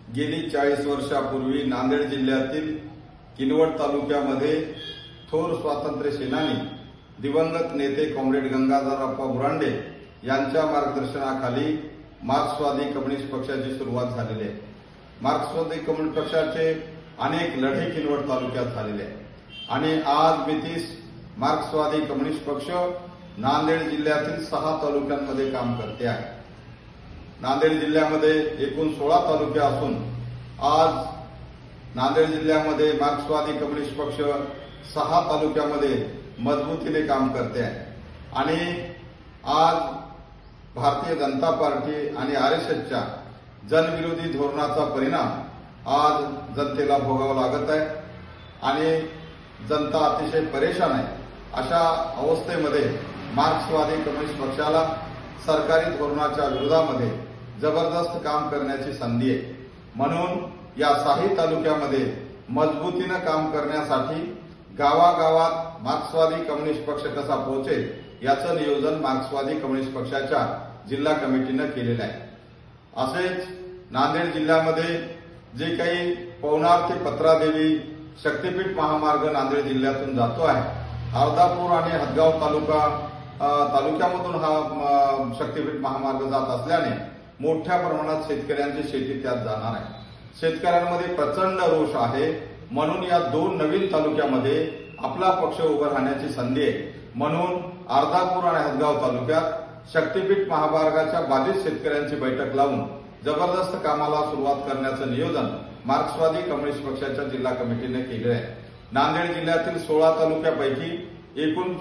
गेली 40 वर्षापूर्वी नांदेड जिल्ह्यातील किनवट तालुक्यामध्ये थोर स्वातंत्र्य सेनानी दिवंगत नेते कॉम्रेड गंगाधरप्पा बुरांडे यांच्या मार्गदर्शनाखाली मार्क्सवादी कम्युनिस्ट पक्षाची सुरुवात झालेली आहे। मार्क्सवादी कम्युनिस्ट पक्षाचे अनेक लढे किनवट तालुक्यात झालेले आहेत आणि आज मितीस मार्क्सवादी कम्युनिस्ट पक्ष नांदेड जिल्ह्यातील 6 तालुक्यांमध्ये काम करते आहे। नांदेड जिल्ह्यामध्ये एकूण 16 तालुके असून आज नांदेड जिल्ह्यामध्ये मार्क्सवादी कम्युनिस्ट पक्ष 6 तालुक्यामध्ये मजबूतीने काम करते आहे आणि आज भारतीय जनता पार्टी आणि आरएसएसच्या जनविरोधी धोरणाचा परिणाम आज जनतेला भोगावा लागत आहे आणि जनता अतिशय परेशान आहे। अशा अवस्थेमध्ये मार्क्सवादी कम्युनिस्ट पक्षाला सरकारी धोरणाच्या विरोधामध्ये जबरदस्त काम करण्याची संधी आहे। म्हणून या 6 तालुक्यामध्ये मजबूतीने काम करण्यासाठी गावागावात मार्क्सवादी कम्युनिस्ट पक्ष कसा पोहोचेल याचं नियोजन मार्क्सवादी कम्युनिस्ट पक्षाच्या जिल्हा कमिटीने केलेलं आहे। असेच नांदेड जिल्ह्यामध्ये जे काही पवनार ते पत्रादेवी शक्तीपीठ महामार्ग नांदेड जिल्ह्यातून जातो आहे, अर्धापूर आणि हदगाव तालुक्यामधून हा शक्तीपीठ महामार्ग जात असल्याने मोठ्या प्रमाणात शेतकऱ्यांची शेती त्यात जाणार आहे। शेतकऱ्यांमध्ये प्रचंड रोष आहे। म्हणून या 2 नवीन तालुक्यामध्ये आपला पक्ष उभा राहण्याची संधी आहे। म्हणून अर्धापूर आणि हदगाव तालुक्यात शक्तीपीठ महामार्गाच्या बाधित शेतकऱ्यांची बैठक लावून जबरदस्त कामाला सुरुवात करण्याचं नियोजन मार्क्सवादी कम्युनिस्ट पक्षाच्या जिल्हा कमिटीने केले आहे। नांदेड जिल्ह्यातील 16 तालुक्यापैकी एकूण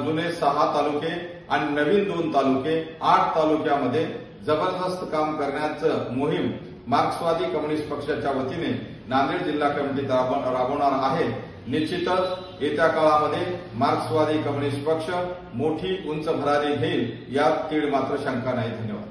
जुने 6 तालुके आणि नवीन 2 तालुके 8 तालुक्यामध्ये जबरदस्त काम करण्याचं मोहीम मार्क्सवादी कम्युनिस्ट पक्षाच्या वतीने नांदेड जिल्हा कमिटी राबवणार आहे। निश्चितच येत्या काळामध्ये मार्क्सवादी कम्युनिस्ट पक्ष मोठी उंच भरारी घेईल यात तीळ मात्र शंका नाही। धन्यवाद।